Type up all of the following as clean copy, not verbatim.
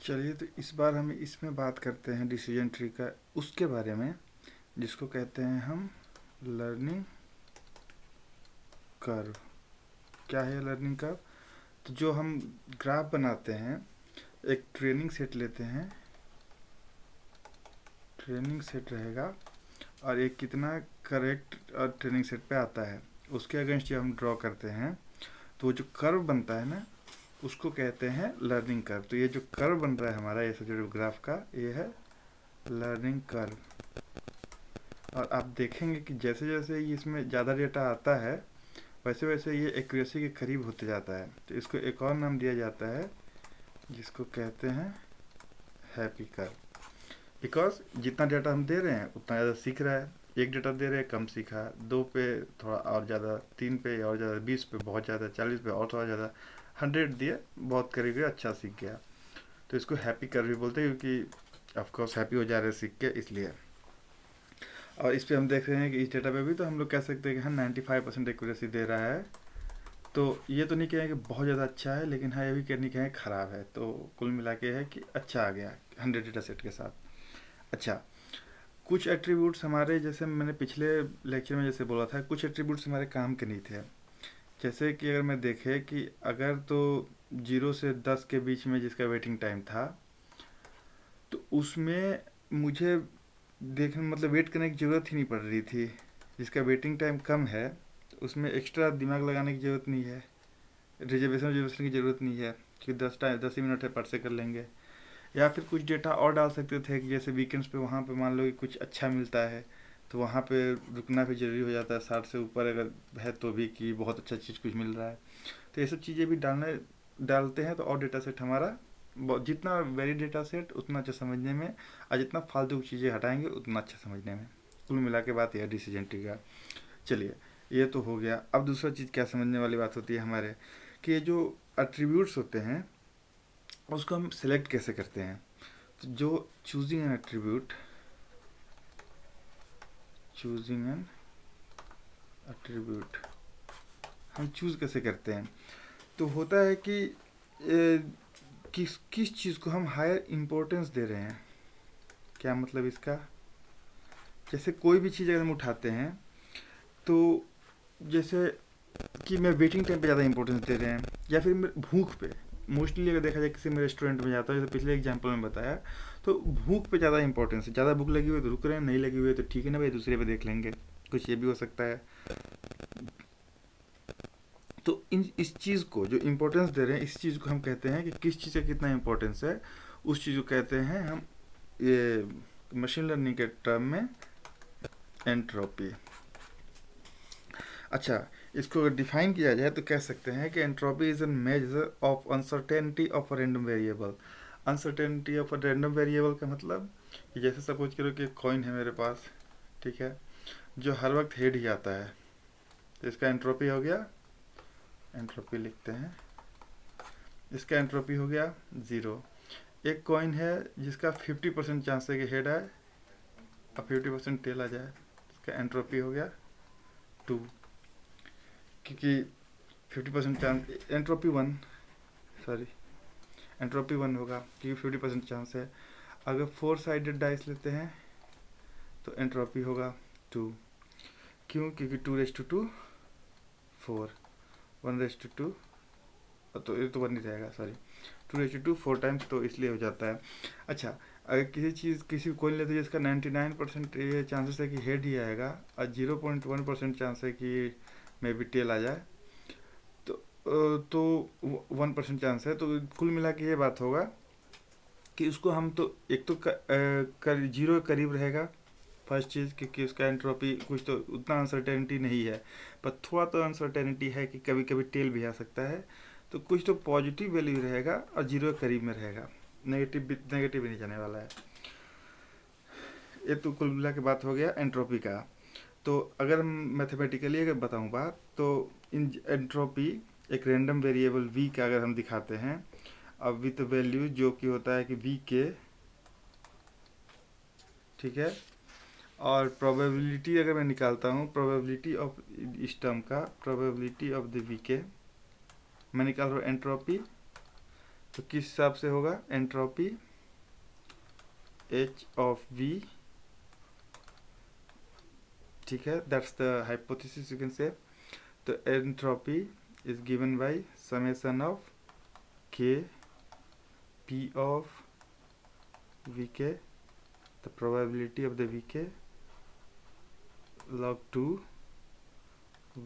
चलिए, तो इस बार हम इसमें बात करते हैं डिसीजन ट्री का उसके बारे में जिसको कहते हैं हम लर्निंग कर्व। क्या है लर्निंग कर्व? तो जो हम ग्राफ बनाते हैं, एक ट्रेनिंग सेट लेते हैं, ट्रेनिंग सेट रहेगा और एक कितना करेक्ट और ट्रेनिंग सेट पे आता है, उसके अगेंस्ट जब हम ड्रॉ करते हैं तो वो जो कर्व बनता है ना, उसको कहते हैं लर्निंग कर्व। तो ये जो कर्व बन रहा है हमारा, ये जो ग्राफ का, ये है लर्निंग कर्व। और आप देखेंगे कि जैसे जैसे ये इसमें ज़्यादा डेटा आता है वैसे वैसे ये एक्यूरेसी के करीब होते जाता है। तो इसको एक और नाम दिया जाता है जिसको कहते हैं हैप्पी कर्व। बिकॉज जितना डेटा हम दे रहे हैं उतना ज़्यादा सीख रहा है। एक डेटा दे रहे हैं कम सीखा, दो पे थोड़ा और ज़्यादा, तीन पे और ज़्यादा, 20 पे बहुत ज़्यादा, 40 पे और थोड़ा ज़्यादा, 100 दिए बहुत करीब गया, अच्छा सीख गया। तो इसको हैप्पी कर्व भी बोलते हैं क्योंकि ऑफकोर्स हैप्पी हो जा रहे हैं सीख के, इसलिए। और इस पे हम देख रहे हैं कि इस डेटा पे भी तो हम लोग कह सकते हैं कि हाँ 95% एक्यूरेसी दे रहा है। तो ये तो नहीं कहें कि बहुत ज़्यादा अच्छा है, लेकिन हाँ ये भी नहीं कहें ख़राब है। तो कुल मिला के है कि अच्छा आ गया 100 डेटा सेट के साथ। अच्छा, कुछ एट्रीब्यूट्स हमारे, जैसे मैंने पिछले लेक्चर में जैसे बोला था, कुछ एट्रीब्यूट्स हमारे काम के नहीं थे। जैसे कि अगर मैं देखे कि अगर तो 0 से 10 के बीच में जिसका वेटिंग टाइम था, तो उसमें मुझे देखने मतलब वेट करने की ज़रूरत ही नहीं पड़ रही थी। जिसका वेटिंग टाइम कम है तो उसमें एक्स्ट्रा दिमाग लगाने की ज़रूरत नहीं है, रिजर्वेशन रिजर्वेशन की ज़रूरत नहीं है कि 10 ही मिनट है, पट से कर लेंगे। या फिर कुछ डेटा और डाल सकते थे कि जैसे वीकेंड्स पे वहाँ पे मान लो कि कुछ अच्छा मिलता है तो वहाँ पे रुकना भी ज़रूरी हो जाता है, 60 से ऊपर अगर है तो भी, कि बहुत अच्छा चीज़ कुछ मिल रहा है। तो ये सब चीज़ें भी डालते हैं तो और डेटा सेट हमारा जितना वेरी डेटा सेट उतना अच्छा समझने में, और जितना फालतू की चीज़ें हटाएंगे उतना अच्छा समझने में। कुल मिला के बात यह है डिसीजन ट्री का। चलिए, ये तो हो गया। अब दूसरा चीज़ क्या समझने वाली बात होती है हमारे, कि ये जो एट्रीब्यूट्स होते हैं उसको हम सिलेक्ट कैसे करते हैं। तो जो choosing N attribute, choosing N attribute हम चूज कैसे करते हैं, तो होता है कि किस किस चीज़ को हम हायर इम्पोर्टेंस दे रहे हैं। क्या मतलब इसका? जैसे कोई भी चीज़ अगर हम उठाते हैं तो जैसे कि मैं वेटिंग टाइम पे ज़्यादा इंपॉर्टेंस दे रहे हैं, या फिर भूख पे। मोस्टली अगर देखा जाए किसी में रेस्टोरेंट में जाता है, जैसे पिछले एग्जांपल में बताया, तो भूख पे ज़्यादा इंपॉर्टेंस है। ज़्यादा भूख लगी हुई है तो रुक रहे हैं, नहीं लगी हुई है तो ठीक है ना भाई, दूसरे पे देख लेंगे, कुछ ये भी हो सकता है। तो इस चीज़ को जो इम्पोर्टेंस दे रहे हैं, इस चीज़ को हम कहते हैं कि किस चीज़ का कितना इम्पोर्टेंस है, उस चीज़ को कहते हैं हम, ये मशीन लर्निंग के टर्म में, एंट्रोपी। अच्छा, इसको अगर डिफाइन किया जाए तो कह सकते हैं कि entropy is an measure of uncertainty of a random variable. Uncertainty of a random variable का मतलब कि जैसे सपोज करो कि एक कॉइन है मेरे पास, ठीक है, जो हर वक्त हेड ही आता है, तो इसका एंट्रोपी हो गया, एंट्रोपी लिखते हैं, इसका एंट्रोपी हो गया 0। एक कॉइन है जिसका 50% चांस है कि हेड आए और 50% टेल आ जाए, इसका एंट्रोपी हो गया 2। क्योंकि 50% चांस, एंट्रोपी 1, सॉरी, एंट्रोपी 1 होगा क्योंकि 50% चांस है। अगर 4 साइडेड डाइस लेते हैं तो एंट्रोपी होगा 2। क्यों? क्योंकि 2 4, 1 तो ये तो 1 ही रहेगा, सॉरी, 2 4 टाइम्स, तो इसलिए हो जाता है। अच्छा, अगर किसी कोइन लेते हैं जिसका 99% ये चांसेस है कि हेड ही आएगा और 0.1% चांस है कि मे बी टेल आ जाए, तो 1% चांस है। तो कुल मिला के ये बात होगा कि उसको हम तो एक तो 0 करीब रहेगा फर्स्ट चीज़, क्योंकि उसका एंट्रोपी कुछ तो उतना अनसर्टेनिटी नहीं है, पर थोड़ा तो अनसर्टेनिटी है कि कभी कभी टेल भी आ सकता है। तो कुछ तो पॉजिटिव वैल्यू रहेगा और 0 के करीब में रहेगा, नेगेटिव भी नहीं जाने वाला है। ये तो कुल मिला के बात हो गया एंट्रोपी का। तो अगर मैथमेटिकली अगर बताऊँ बात, तो इन एंट्रोपी एक रैंडम वेरिएबल v का अगर हम दिखाते हैं, अब विथ वैल्यू जो कि होता है कि v के, ठीक है, और प्रोबेबिलिटी अगर मैं निकालता हूँ, प्रोबेबिलिटी ऑफ इस टर्म का, प्रोबेबिलिटी ऑफ द वी के, मैं निकाल रहा हूँ एंट्रोपी तो किस हिसाब से होगा? एंट्रोपी H ऑफ V, ठीक है, that's the hypothesis you can say. तो entropy is given by summation of K P of Vk, the probability of the Vk log 2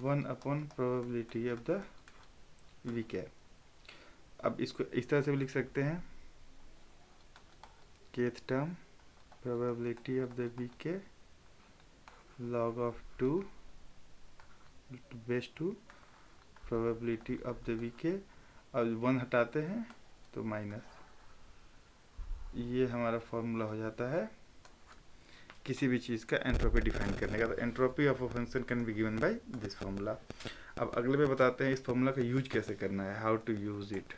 1 upon probability of the Vk। अब इसको इस तरह से भी लिख सकते हैं, kth term probability of the Vk log of 2 base 2 probability of the Vk, अब 1 हटाते हैं तो माइनस। ये हमारा फॉर्मूला हो जाता है किसी भी चीज़ का एंट्रोपी डिफाइन करने का। तो entropy of a function can be given by this formula. अब अगले में बताते हैं इस फॉर्मूला का यूज कैसे करना है, हाउ टू यूज इट।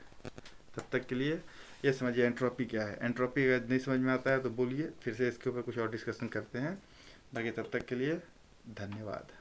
तब तक के लिए ये समझिए एंट्रोपी क्या है। एंट्रोपी अगर नहीं समझ में आता है तो बोलिए, फिर से इसके ऊपर कुछ और डिस्कशन करते हैं। बाकी तब तक के लिए धन्यवाद।